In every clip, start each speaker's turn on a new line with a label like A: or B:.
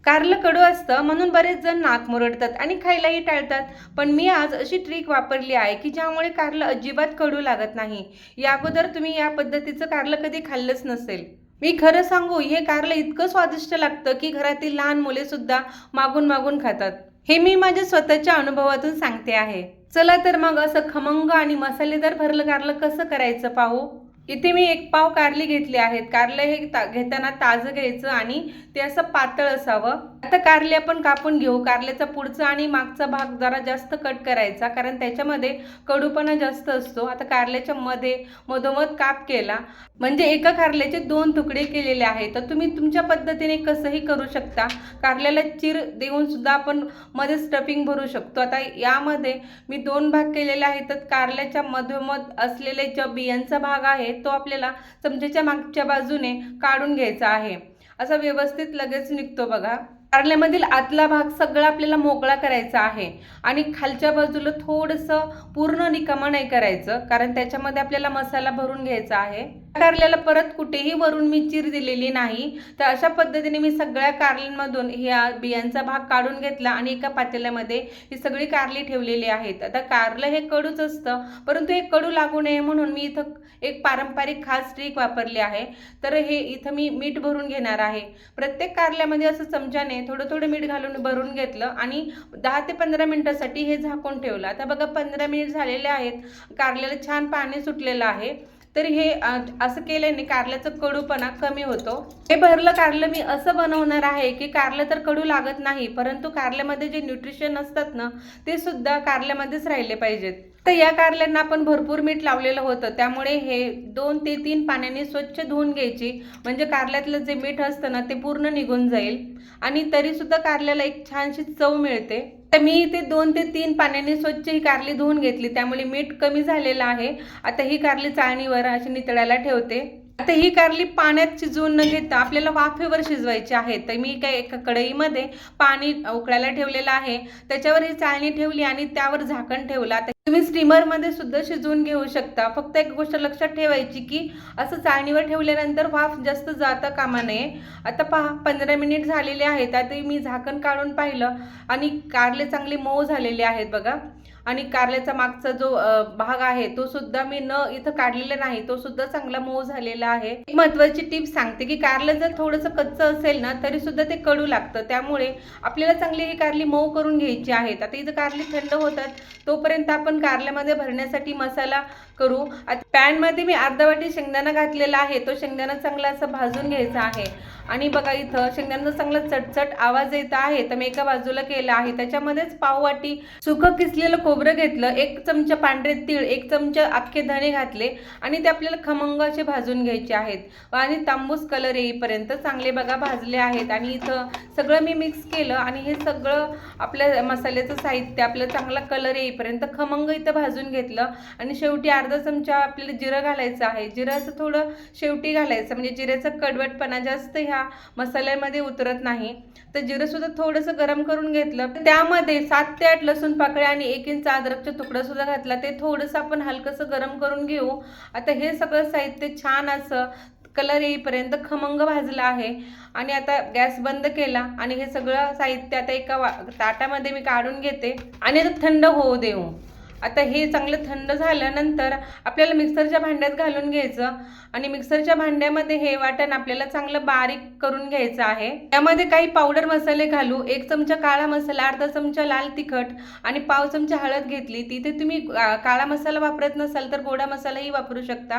A: कारलं कडू असतं म्हणून बरेच जण नाक मुरडतात आणि खायलाही टाळतात. पण मी आज अशी ट्रिक वापरली आहे की ज्यामुळे कारलं अजिबात कडू लागत नाही. या अगोदर तुम्ही या पद्धतीचं कारलं कधी खाल्लंच नसेल. मी खरं सांगू, हे कारलं इतकं स्वादिष्ट लागतं की घरातील लहान मुले सुद्धा मागून मागून खातात. हे मी माझ्या स्वतःच्या अनुभवातून सांगते आहे. चला तर मग असं खमंग आणि मसालेदार भरलं कारलं कसं करायचं पाहू. इथे मी 1 पाव कारली घेतली आहेत. कारलं हे घेताना ताजं घ्यायचं आणि ते असं पातळ असावं. आता कारली आपण कापून घेऊ. कारल्याचा पुढचा आणि मागचा भाग जरा जास्त कट करायचा, कारण त्याच्यामध्ये कडूपणा जास्त असतो. आता कारल्याच्या मधोमध काप केला, म्हणजे एका कारल्याचे 2 तुकडे केलेले आहेत. तर तुम्ही तुमच्या पद्धतीने कसंही करू शकता. कारल्याला चीर देऊन सुद्धा आपण मध्ये स्टफिंग भरू शकतो. आता यामध्ये मी 2 भाग केलेले आहेत. तर कारल्याच्या मधोमध असलेले जो बियांचा भाग आहे तो आपल्याला चमच्याच्या मागच्या बाजूने काढून घ्यायचा आहे. असा व्यवस्थित लगेच निघतो बघा. कारल्यामधील आतला भाग सगळा आपल्याला मोकळा करायचा आहे आणि खालच्या बाजूला थोडंसं पूर्ण रिकामा नाही करायचं, कारण त्याच्यामध्ये आपल्याला मसाला भरून घ्यायचा आहे. कारल्याला परत कुठेही वरून मी चीर दिलेली नाही. तर अशा पद्धतीने मी सगळ्या कारल्यांमधून ह्या बियांचा भाग काढून घेतला आणि एका पातेल्यामध्ये ही सगळी कारली ठेवलेली आहेत. आता कारलं हे कडूच असतं, परंतु हे कडू लागू नये म्हणून मी इथं एक पारंपरिक खास ट्रिक वापरली आहे. तर हे इथं मी मीठ भरून घेणार आहे. प्रत्येक कारल्यामध्ये असं चमच्याने थोडं थोडं मीठ घालून भरून घेतलं आणि 10 ते 15 मिनिटासाठी हे झाकून ठेवलं. आता बघा 15 मिनिट झालेले आहेत. कारल्याला छान पाणी सुटलेलं आहे. तर हे असं केल्याने कारल्याचा कडूपणा कमी होतो. हे भरलं कारलं मी असं बनवणार आहे की कारलं तर कडू लागत नाही, परंतु कारल्यामध्ये जे न्यूट्रिशन असतात ना, ते सुद्धा कारल्यामध्येच राहिले पाहिजेत. तर या कारल्यांना आपण भरपूर मीठ लावलेलं होतं, त्यामुळे हे 2 ते 3 पाण्याने स्वच्छ धुवून घ्यायची, म्हणजे कारल्यातलं जे मीठ असतं ना ते पूर्ण निघून जाईल आणि तरीसुद्धा कारल्याला एक छानशी चव मिळते. तर मी इथे 2 ते 3 पाण्याने स्वच्छ ही कारली धुवून घेतली, त्यामुळे मीठ कमी झालेलं आहे. आता ही कारली चाळणीवर अशी नितळायला ठेवते. आता ही कारली पाण्यात शिजवून न घेता आपल्याला वाफेवर शिजवायची आहे. तर मी काय एका कढईमध्ये पाणी उकळायला ठेवलेलं आहे, त्याच्यावर ही चाळणी ठेवली आणि त्यावर झाकण ठेवलं. आता तुम्ही स्टीमरमध्ये सुद्धा शिजवून घेऊ शकता. फक्त एक गोष्ट लक्षात ठेवायची की असं चाळणीवर ठेवल्यानंतर वाफ जास्त जाता कामा नये. आता पहा 15 मिनिट झालेले आहेत. आता मी झाकण काढून पाहिलं आणि कारले चांगले मऊ झालेले आहेत बघा. आणि कारल्याचा मागचा जो भाग आहे तो सुद्धा मी इथं काढलेला नाही, तो सुद्धा चांगला मऊ झालेला आहे. एक महत्त्वाची टिप सांगते की कारलं जर थोडंसं कच्चं असेल ना तरी सुद्धा ते कडू लागतं, त्यामुळे आपल्याला चांगली ही कारली मऊ करून घ्यायची आहेत. आता इथं कारली थंड होतात, तोपर्यंत आपण कारल्यामध्ये भरण्यासाठी मसाला करू. आता पॅनमध्ये मी अर्धा वाटी शेंगदाणा घातलेला आहे. तो शेंगदाणा चांगला असं भाजून घ्यायचा आहे आणि बघा इथं शेंगदाण्याचा चांगला चटचट आवाज येत आहे. तर मी एका बाजूला केला आहे. त्याच्यामध्येच पाव वाटी सुकं किसलेलं खोबरं घेतलं, 1 चमचा पांढरे तीळ, 1 चमचा अख्खे धणे घातले आणि ते आपल्याला खमंग असे भाजून घ्यायचे आहेत आणि तांबूस कलर येईपर्यंत चांगले बघा भाजले आहेत. आणि इथं सगळं मी मिक्स केलं आणि हे सगळं आपल्या मसाल्याचं साहित्य आपल्याला चांगला कलर येईपर्यंत खमंग इथं भाजून घेतलं. आणि शेवटी अर्धा चमचा आपल्याला जिरं घालायचं आहे. जिरं असं थोडं शेवटी घालायचं, म्हणजे जिऱ्याचा कडवटपणा जास्त ह्या मसाल्यामध्ये उतरत नाही. तर जिरं सुद्धा थोडंसं गरम करून घेतलं. त्यामध्ये 7 ते 8 लसूण पाकळ्या आणि 1 इंच अद्रकचा तुकडा सुद्धा घातला. ते थोडंसं आपण हलकंसं गरम करून घेऊ. आता हे सगळं साहित्य छान असं कलर येईपर्यंत खमंग भाजलं आहे आणि आता गॅस बंद केला आणि हे सगळं साहित्य आता एका ताटामध्ये मी काढून घेते आणि आता थंड होऊ देऊ. आता हे चांगलं थंड झाल्यानंतर आपल्याला मिक्सरच्या भांड्यात घालून घ्यायचं आणि मिक्सरच्या भांड्यामध्ये हे वाटण आपल्याला चांगलं बारीक करून घ्यायचं आहे. त्यामध्ये काही पावडर मसाले घालू. 1 चमचा काळा मसाला, अर्धा चमचा लाल तिखट आणि पाव चमचा हळद घेतली. तिथे तुम्ही काळा मसाला वापरत नसाल तर गोडा मसालाही वापरू शकता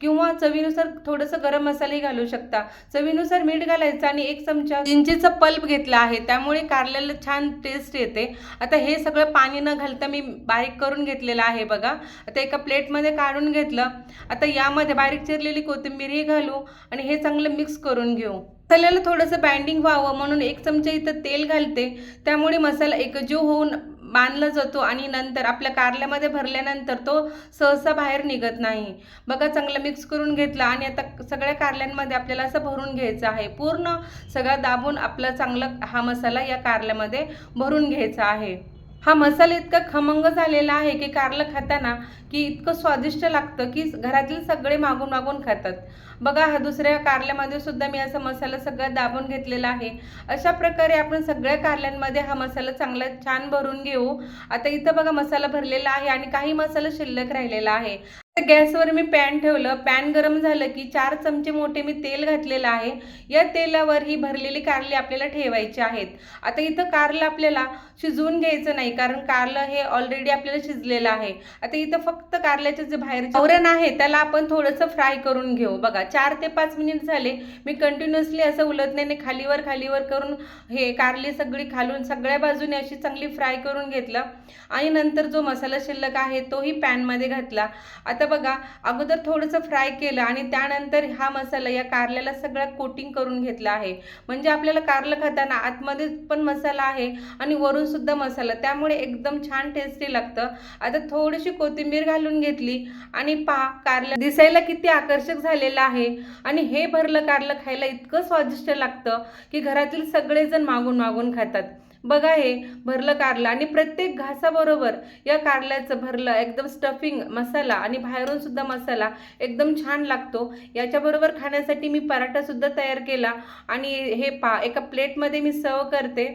A: किंवा चवीनुसार थोडंसं गरम मसालाही घालू शकता. चवीनुसार मीठ घालायचं आणि 1 चमचा चिंचेचा पल्प घेतला आहे, त्यामुळे कारल्याला छान टेस्ट येते. आता हे सगळं पाणी न घालता मी बारीक करून घेतलेला आहे बघा. आता एका प्लेटमध्ये काढून घेतलं. आता यामध्ये बारीक चिरलेली कोथिंबीरही घालू आणि हे चांगलं मिक्स करून घेऊ. मसाल्याला थोडंसं बाइंडिंग व्हावं म्हणून 1 चमचा इथं तेल घालते, त्यामुळे मसाला एकजीव होऊन बांधला जातो आणि नंतर आपल्या कारल्यामध्ये भरल्यानंतर तो सहसा बाहेर निघत नाही. बघा चांगलं मिक्स करून घेतलं आणि आता सगळ्या कारल्यांमध्ये आपल्याला असं भरून घ्यायचं आहे. पूर्ण सगळा दाबून आपला चांगला हा मसाला या कारल्यामध्ये भरून घ्यायचा आहे. हा मसाला इतका खमंग झालेला आहे की कारलं खाताना की इतकं स्वादिष्ट लागतं की घरातील सगळे मागून मागून खातात. बघा हा दुसऱ्या कारल्यामध्ये सुद्धा मी असा मसाला सगळा दाबून घेतलेला आहे। अशा प्रकारे आपण सगळ्या कारल्यांमध्ये हा मसाला चांगला छान भरून घेऊ। आता इथं बघा मसाला भरलेला आहे आणि काही मसाला शिल्लक राहिलेला आहे। गॅसवर मी पॅन ठेवलं, पॅन गरम झालं की 4 चमचे मोठे मी तेल घातलेलं आहे। या तेलावर ही भरलेली कारली आपल्याला ठेवायची आहेत। आता इथं कारलं आपल्याला शिजवून घ्यायचं नाही, कारण कारलं हे ऑलरेडी आपल्याला शिजलेलं आहे। आता इथं फक्त कारल्याचे जे बाहेरचे आवरण आहे त्याला आपण थोडंसं फ्राय करून घेऊ। बघा 4 ते 5 मिनिट झाले, मी कंटिन्युअसली असं उलटण्याने खालीवर खालीवर करून हे कारली सगळी खालून सगळ्या बाजूने अशी चांगली फ्राय करून घेतलं आणि नंतर जो मसाला शिल्लक आहे तोही पॅनमध्ये घातला। आता बघा अगोदर थोडंसं फ्राय केलं आणि त्यानंतर हा मसाला या कारल्याला सगळा कोटिंग करून घेतला आहे। म्हणजे आपल्याला कारलं खाताना आतमध्ये पण मसाला आहे आणि वरून सुद्धा मसाला, त्यामुळे एकदम छान टेस्टी लागतं। आता थोडीशी कोथिंबीर घालून घेतली आणि पहा कारलं दिसायला किती आकर्षक झालेलं आहे आणि हे भरलं कारलं खायला इतकं स्वादिष्ट लागतं की घरातील सगळेजण मागून मागून खातात। बघा हे भरलं कारलं आणि प्रत्येक घासाबरोबर या कारल्याचं भरलं एकदम स्टफिंग मसाला आणि बाहेरून सुद्धा मसाला एकदम छान लागतो। याच्याबरोबर खाण्यासाठी मी पराठा सुद्धा तयार केला आणि हे एका प्लेटमध्ये मी सर्व करते।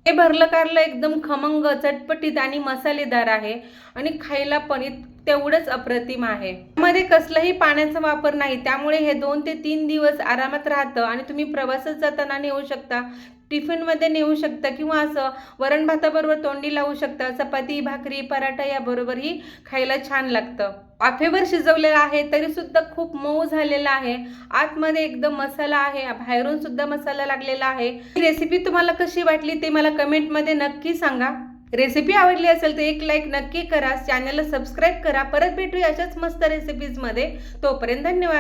A: हे भरलं कारलं एकदम खमंग, चटपटीत आणि मसालेदार आहे आणि खायला पण तेवढंच अप्रतिम आहे। मध्ये कसलाही पाण्याचा वापर नाही, त्यामुळे हे 2 ते 3 दिवस आरामात राहतं आणि तुम्ही प्रवासात जाताना नेऊ शकता, टिफिनमध्ये नेऊ शकता किंवा असं वरण भाताबरोबर तोंडी लावू शकता। चपाती, भाकरी, पराठा याबरोबरही खायला छान लागतं। वाफेवर शिजवलेलं आहे तरी सुद्धा खूप मऊ झालेला आहे, आतमध्ये एकदम मसाला आहे, बाहेरून सुद्धा मसाला लागलेला आहे। ही रेसिपी तुम्हाला कशी वाटली ते मला कमेंटमध्ये नक्की सांगा। रेसिपी आवडली असेल तर एक लाईक नक्की करा, चॅनलला सबस्क्राईब करा। परत भेटूया अशाच मस्त रेसिपीजमध्ये, तोपर्यंत धन्यवाद।